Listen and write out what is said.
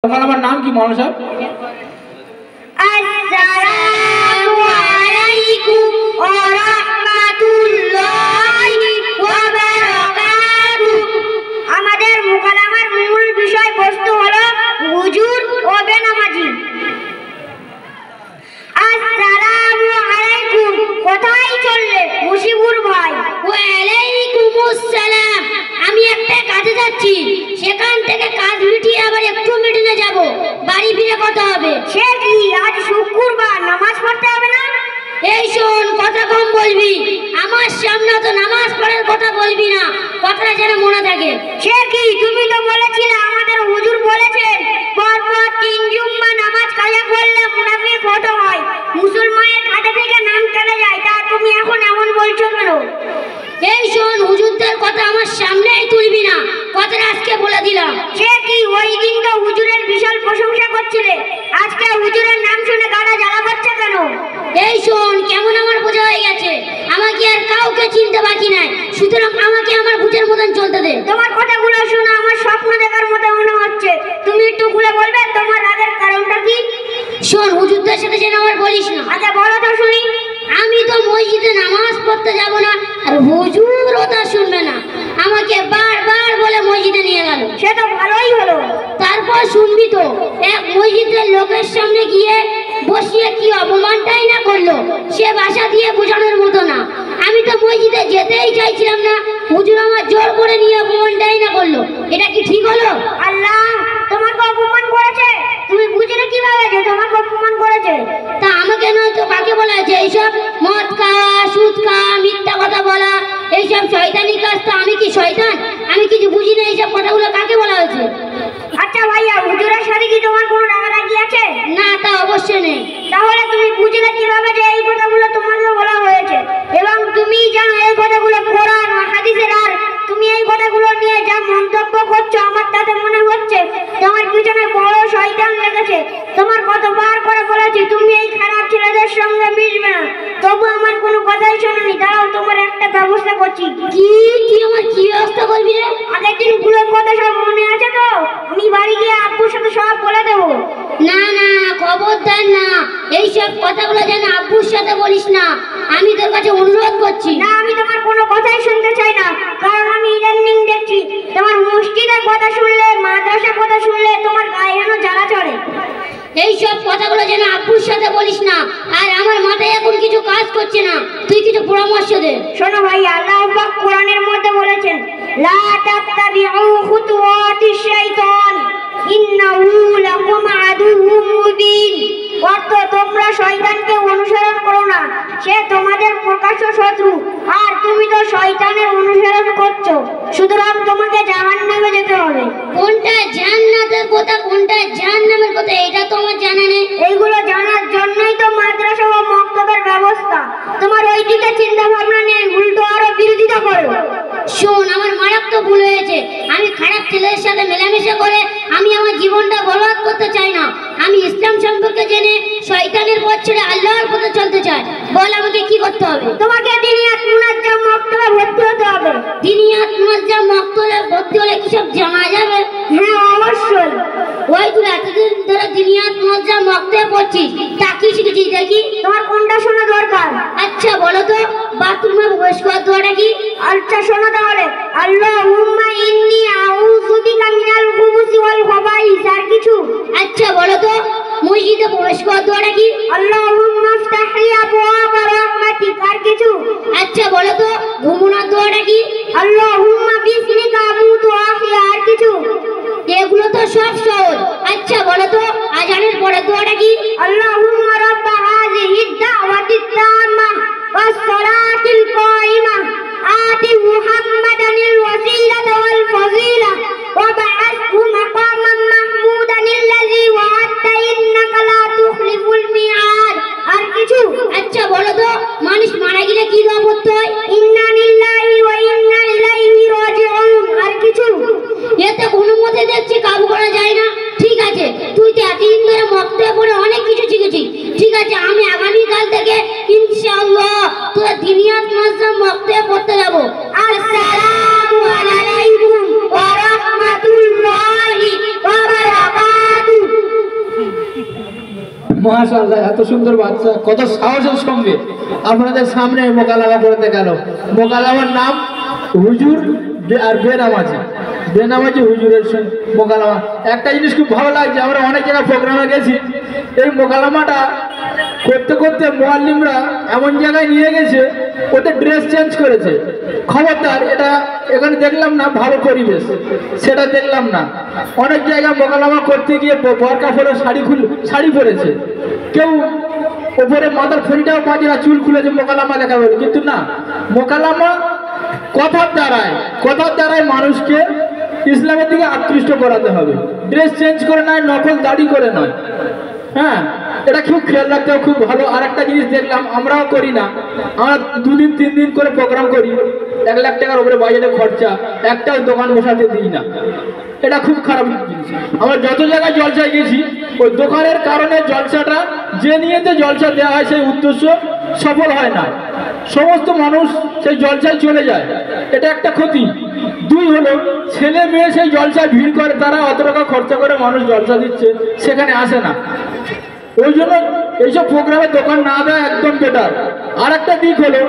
তোমার আমার নাম কি মৌলানা সাহেব? আসসালামু আলাইকুম ওয়া রাহমাতুল্লাহি ওয়া বারাকাতুহু। আমাদের মুকালামার মূল বিষয়বস্তু হলো হুজুর ও বেনামাজি। আসসালামু আলাইকুম। কোথায় চললে মুশিবুর ভাই? ওয়া আলাইকুমুস সালাম। আমি একটা কাজে যাচ্ছি, সেখান থেকে কাজ মিটিয়ে আবার একটু মিটিংয়ে যাব, বাড়ি ফিরে কথা হবে। সে কি, আজ শুক্রবার, নামাজ পড়তে হবে না? এই শোন, কথা কম বলবি, আমার সামনে তো নামাজ পড়ার কথা বলবি না, কথাটা যেন মনে থাকে। সে কি, তুমি তো বলেছিলে আমাদের হুজুর বলেছেন পরপর 3 জুম্মা নামাজ কাজা করলে মুনাফিক হতে হয়, মুসলমানের খাতা থেকে নাম কেটে যায়, তা তুমি এখন এমন বলছো কেন? এই শোন, হুজুরদের কথা আমার সামনেই তুলবি না, কথাটা আজকে বলে দিলাম। সে কি, ওই দিন তো হুজুরের বিশাল প্রশংসা করছিলে, আজকে হুজুরের নাম শুনে গাড়া জ্বালা করছে কেন? এই শোন, কেমন আমার বোঝা হয়ে গেছে, আমাকে আর কাউকে চিনতে বাকি নাই, সুতরাং আমাকে আমার বুঝের মতন চলতে দে। তোমার কথাগুলো শুনে আমার স্বপ্ন দেখার মতো মনে হচ্ছে, তুমি একটু খুলে বলবে তোমার রাগের কারণটা কি? শোন, হুজুরদের সাথে যেন আমার বলিস না। আচ্ছা বলো তো শুনি। আমি তো মসজিদে নামাজ পড়তে যাব না, আর হুজুরও তা শুনবে না, আমাকে বারবার বলে মসজিদে নিয়ে গেল। সে তো ভালোই হলো। তারপর শুনবি তো, এক মসজিদের লোকের সামনে গিয়ে বসিয়ে কি অপমানটাই না করলো, সে ভাষা দিয়ে বোঝানোর মতো না। আমি তো মসজিদে যেতেই চাইছিলাম না, হুজুর আমার জোর করে নিয়ে অপমানটাই না করলো, এটা কি ঠিক হলো? আল্লাহ, তোমাকে অপমান করেছে, তুমি বুঝলে কিভাবে যে তোমাকে অপমান করেছে? তা আমাকে নয় তো কাকে বলা হয়েছে? এইসব মদ খাওয়া, সুদ খাওয়া, মিথ্যা কথা বলা, এইসব শয়তানি কাজ। তো আমি কি শয়তান? আমি কিছু বুঝি না, এইসব কথাগুলো কাকে বলা হয়েছে? আচ্ছা ভাইয়া, হুজুরের সাথে কি তোমার কোনো রাগারাগি আছে? না, তা অবশ্যই নেই। তাহলে তুমি বুঝলে কিভাবে যে এই কথাগুলো তোমাকে বলা হয়েছে? এবং তুমি জানো এই কথাগুলো কোরআন ও হাদিসের, আর তুমি এই কথাগুলো নিয়ে যা মন্তব্য করছো, আমার তাতে মনে হচ্ছে তোমার পিছনে বড় শয়তান লেগেছে। তোমার কতবার করে বলেছি তুমি এই খারাপ ছেলেদের সঙ্গে মিশবে না, তবু আমার কোনো কথাই শোনোনি। দাঁড়াও, তোমার একটা ব্যবস্থা করছি। কি, তুই আমার কি ব্যবস্থা করবি রে? আগের দিনগুলোর কথা সব মনে আছে তো? আমি বাড়ি গিয়ে আব্বুর সাথে সব বলে দেবো। না না, খবরদার না, এইসব কথাগুলো যেন আব্বুর সাথে বলিস না, আমি তোর কাছে অনুরোধ করছি। না, আমি তোমার কোনো কথাই শুনতে চাই না, কারণ আমি ইদানিং দেখছি তোমার মসজিদের কথা শুনলে, মাদ্রাসার কথা শুনলে তোমার গায়ে যেন জ্বালা চড়ে। এইসব কথাগুলো যেন আব্বুর সাথে বলিস না, আর আমার মাথায় এখন কিছু কাজ করছে না, তুই কিছু পরামর্শ দে। শোনো ভাই, আল্লাহ পাক কোরআনের মধ্যে বলেছেন, লা তাত্তাবিউ খুতুওয়াতিশ শাইতান ইন্নাহু লাকুম আদুউম মুবিন। অর্থ, তোমরা শয়তানকে অনুসরণ করো না, সে তোমাদের প্রকাশ্য শত্রু, আর তুমি তো শয়তানের অনুসরণ করছো, সুতরাং তোমাকে জাহান্নামে যেতে হবে। কোনটা জান্নাতের কথা, কোনটা জাহান্নামের কথা, এটা তো আমার জানা নেই। এইগুলো জানার জন্যই তো মাদ্রাসা ও মক্তবের ব্যবস্থা। তোমার ওইদিকে চিন্তা ভাবনা নেই, উল্টো আরো বিরোধিতা করো। শোন, আমার মারাত্মক ভুল হয়েছে, আমি খারাপ ছেলেদের সাথে মেলামেশা করে আমি আমার জীবনটা বরবাদ করতে চাই না। আমি ইসলাম সম্পর্কে জেনে শয়তানের পথ ছেড়ে আল্লাহর পথে চলতে চাই। বল আমাকে কি করতে হবে? তোমাকে দিনিয়াত মুনাজ্জাম মক্তবে ভর্তি হতে হবে। দিনিয়াত মুনাজ্জাম মক্তবে ভর্তি হলে কি সব জানা যাবে? হ্যাঁ অবশ্যই। ওই তুই এতদিন ধরে দিনিয়াত মুনাজ্জাম মক্তবে পড়ছিস, তা কি শিখেছিস দেখি? তোমার কোনটা শোনা দরকার? আচ্ছা বলো তো, বাথরুমে প্রবেশ করার দোয়াটা কি? আচ্ছা শোনো তাহলে, আল্লাহুম্মা ইন্নী আউযু বিকা মিনাল খুবুসি ওয়াল খাবাইস। আর কিছু? আচ্ছা বলো তো, মসজিদে প্রবেশ করার দোয়াটা কি? আল্লাহুম্মা ইফতাহ লি আবওয়াবা রাহমাতিক। আর কিছু? আচ্ছা বলো তো, ঘুমানোর দোয়াটা কি? আল্লাহুম্মা বিসমিকা আমুতু ওয়া আহইয়া। আর কিছু? এগুলো তো সব সহজ। আচ্ছা বলো তো, আজানের পরের দোয়াটা কি? আল্লাহুম্মা রাব্বা হাযিহিদ দাওয়াতিত তাম্মাহ ওয়াস সালাতিল কায়িমাহ আতি মুহাম্মাদানিল ওয়াসিলাতা ওয়াল ফাযিলা ওয়া বা'আথহু মাকামান মাহমুদান আল্লাযী ওয়া'আদতা ইন্নাকা লা তুখলিফুল মিআদ। আর কিছু? আচ্ছা বলো তো, মানুষ মারা গেলে কি দোয়া পড়তে হয়? ইন্না লিল্লাহি ওয়া ইন্না ইলাইহি রাজিউন। আর কিছু? এতে কোনো মতে দেখছি কাবু করা যায় না। মাশাআল্লাহ, এত সুন্দর বাচ্চা, কত সাহসের সঙ্গে আপনাদের সামনে মোকালামা করতে গেল। মোকালামার নাম হুজুর আর বেনামাজি, বেনামাজি হুজুরের মোকালামা। একটা জিনিস খুব ভালো লাগছে, আমরা অনেক জায়গায় প্রোগ্রামে গেছি, এই মোকালামাটা করতে করতে মুআল্লিমরা এমন জায়গায় নিয়ে গেছে, ওদের ড্রেস চেঞ্জ করেছে। খবরদার, এটা এখানে দেখলাম না ভালো পরিবেশ, সেটা দেখলাম না। অনেক জায়গায় মোকালামা করতে গিয়ে বরকা পরে শাড়ি পরেছে, কেউ ওপরে মাথার ফড়িটাও পাচ্ছে না, চুল খুলেছে মোকালামা দেখাবে, কিন্তু না, মোকালামা কথার দ্বারায় মানুষকে ইসলামের দিকে আকৃষ্ট করাতে হবে। ড্রেস চেঞ্জ করে নয়, নকল দাড়ি করে নয়। হ্যাঁ, এটা খুব খেয়াল রাখতে হবে, খুব ভালো। আর একটা জিনিস দেখলাম, আমরাও করি না, আমরা 2 দিন 3 দিন করে প্রোগ্রাম করি, 1 লাখ টাকার উপরে বাজেটে খরচা, একটাও দোকান বসাতে দিই না। এটা খুব খারাপ জিনিস। আমরা যত জায়গায় জলসায় গেছি, ওই দোকানের কারণে জলসাটা, যে নিয়েতে জলসা দেওয়া হয় সেই উদ্দেশ্য সফল হয় না, সমস্ত মানুষ সেই জলসায় চলে যায়, এটা একটা ক্ষতি। 2 হলো, ছেলে মেয়ে সেই জলসায় ভিড় করে, তারা অত টাকা খরচা করে মানুষ জলসা দিচ্ছে, সেখানে আসে না। ওই জন্য এইসব প্রোগ্রামে দোকান না দেওয়া একদম বেটার। আর একটা দিক হলো,